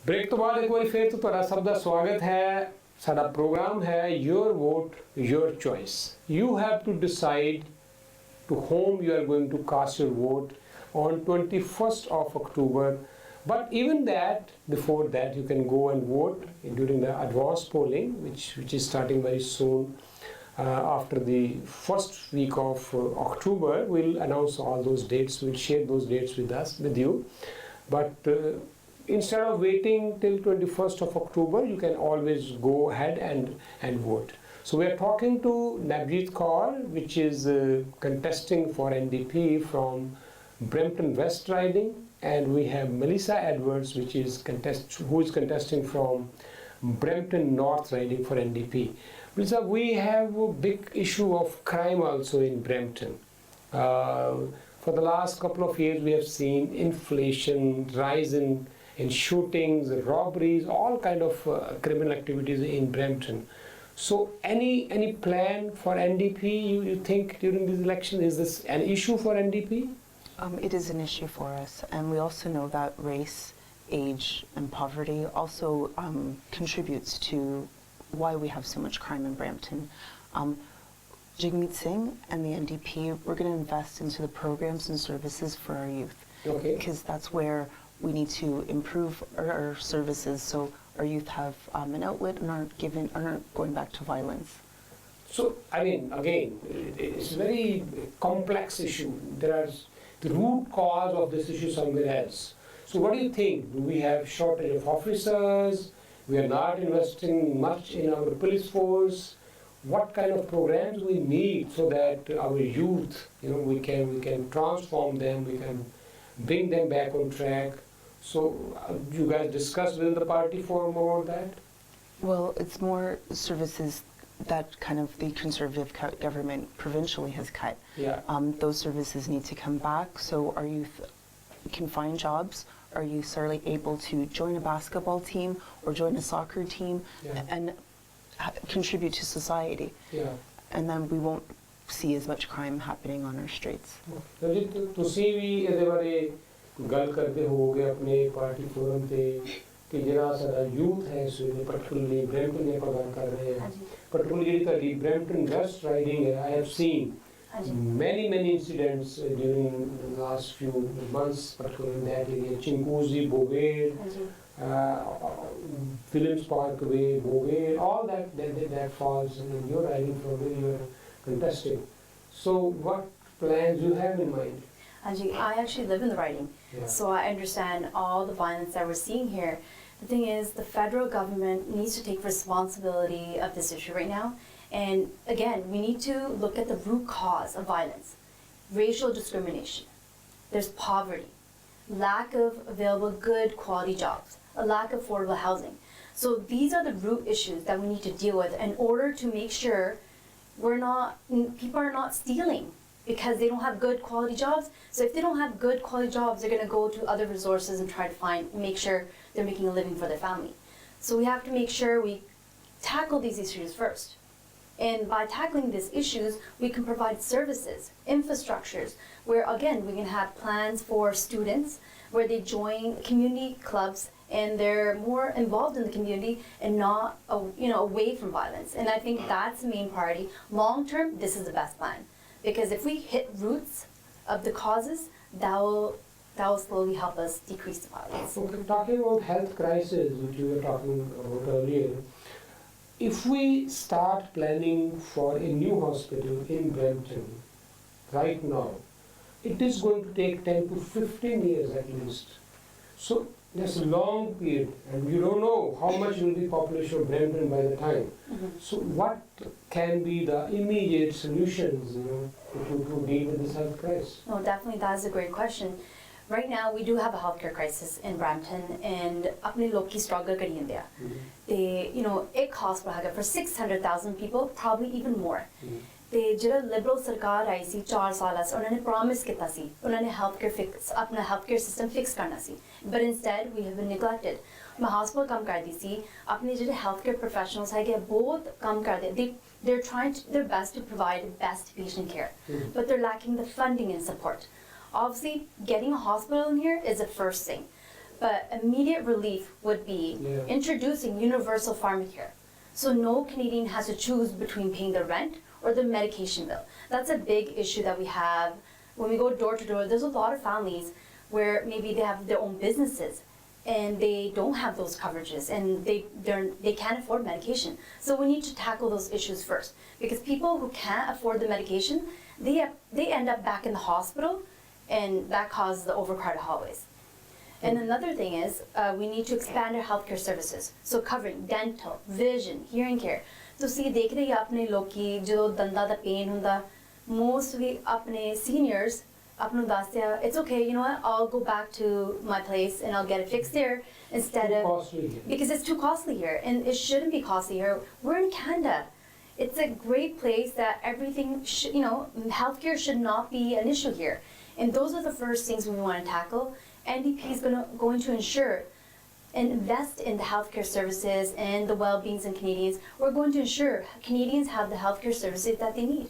Break तो बाद एक बार फिर तो ਤੁਹਾਡਾ ਸਭ ਦਾ ਸਵਾਗਤ ਹੈ ਸਾਡਾ ਪ੍ਰੋਗਰਾਮ ਹੈ your vote your choice you have to decide to whom you are going to cast your vote on 21st of October, but even that before that you can go and vote during the advanced polling which is starting very soon. After the first week of October we'll announce all those dates, we'll share those dates with you, but instead of waiting till 21st of October, you can always go ahead and vote. So we are talking to Navjeet Kaur, which is contesting for NDP from Brampton West riding, and we have Melissa Edwards, who is contesting from Brampton North riding for NDP. Melissa, we have a big issue of crime also in Brampton. For the last couple of years, we have seen inflation, rise in shootings, robberies, all kind of criminal activities in Brampton. So any plan for NDP you think during this election? Is this an issue for NDP? It is an issue for us, and we also know that race, age and poverty also contributes to why we have so much crime in Brampton. Jagmeet Singh and the NDP, we're going to invest into the programs and services for our youth. Okay. Because that's where we need to improve our services so our youth have an outlet and aren't going back to violence. So, I mean, again, it's a very complex issue. There are the root cause of this issue somewhere else. So what do you think? Do we have shortage of officers? We are not investing much in our police force? What kind of programs we need so that our youth, we can transform them, we can bring them back on track? So you guys discussed within the party for more on that? Well, it's more services that kind of the Conservative government provincially has cut. Yeah. Those services need to come back so our youth can find jobs. Our youth are able to join a basketball team or join a soccer team and contribute to society. Yeah. And then we won't see as much crime happening on our streets. ਤੁਸੀਂ ਵੀ ਇਹਦੇ ਬਾਰੇ ਗੱਲ ਕਰਦੇ ਹੋਗੇ ਆਪਣੇ party form ਤੇ ਕਿ ਜਿਹੜਾ ਸਾਡਾ ਯੂਥ ਹੈ ਇਸ ਵੇਲੇ particularly ਬ੍ਰੈਂਪਟਨ ਦੇ ਆਪਾਂ ਗੱਲ ਕਰ ਰਹੇ ਹਾਂ particularly ਜਿਹੜੀ ਤੁਹਾਡੀ ਬ੍ਰੈਂਪਟਨ ਵੈਸਟ ਰਾਈਡਿੰਗ ਹੈ I have seen many incidents during the last few months, particularly in that area. Chinguzi, Bogale, Williams Parkway, Bogale, all that falls in your riding from where you are contesting. So what plans you have in mind? Anji, I actually live in the riding, so I understand all the violence that we're seeing here. The thing is, the federal government needs to take responsibility of this issue right now. And again, we need to look at the root cause of violence. Racial discrimination. There's poverty. Lack of available good quality jobs. A lack of affordable housing. So these are the root issues that we need to deal with in order to make sure people are not stealing because they don't have good quality jobs. So if they don't have good quality jobs, they're going to go to other resources and try to make sure they're making a living for their family. So we have to make sure we tackle these issues first. And by tackling these issues, we can provide services, infrastructures, where again, we can have plans for students where they join community clubs and they're more involved in the community and not, away from violence. And I think that's the main priority. Long term, this is the best plan. Because if we hit roots of the causes, that will slowly help us decrease the violence. Okay, talking about health crisis, which you were talking about earlier, if we start planning for a new hospital in Brampton right now, it is going to take 10 to 15 years at least. So there's a long period and you don't know how much will be population of Brampton by the time. So what can be the immediate solutions to deal with this health crisis? No, definitely that is a great question. Right now, we do have a healthcare crisis in Brampton, and apne log ki struggle kari hande hai. They, ek hospital hai for 600,000 people, probably even more. They jira liberal sarkar aayi si 4 saal se, unhone promise kita si, unhone apna healthcare system fix karna si. But instead, we have been neglected. मैं hospital काम कर दी सी, अपने जो healthcare professionals है कि बहुत काम कर दे. They're trying their best to provide best patient care, but they're lacking the funding and support. Obviously, getting a hospital in here is the first thing. But immediate relief would be introducing universal pharmacare. So no Canadian has to choose between paying the rent or the medication bill. That's a big issue that we have. When we go door to door, there's a lot of families where maybe they have their own businesses and they don't have those coverages and they can't afford medication. So we need to tackle those issues first, because people who can't afford the medication, they end up back in the hospital, and that causes the overcrowded hallways. And another thing is we need to expand our healthcare services, so covering dental, vision, hearing care. ਤੁਸੀਂ ਦੇਖਦੇ ਹੀ ਆਪਣੇ ਲੋਕੀ ਜਦੋਂ ਦੰਦਾਂ ਦਾ pain ਹੁੰਦਾ, mostly ਆਪਣੇ seniors ਆਪ ਨੂੰ ਦੱਸਦੇ ਆ, it's okay, you know what, I'll go back to my place and I'll get it fixed there instead of, because it's too costly here, and it shouldn't be costly here. We're in Canada. It's a great place that everything, healthcare should not be an issue here. And those are the first things we want to tackle. NDP is going to ensure and invest in the healthcare services and the well-being of Canadians. We're going to ensure Canadians have the healthcare services that they need.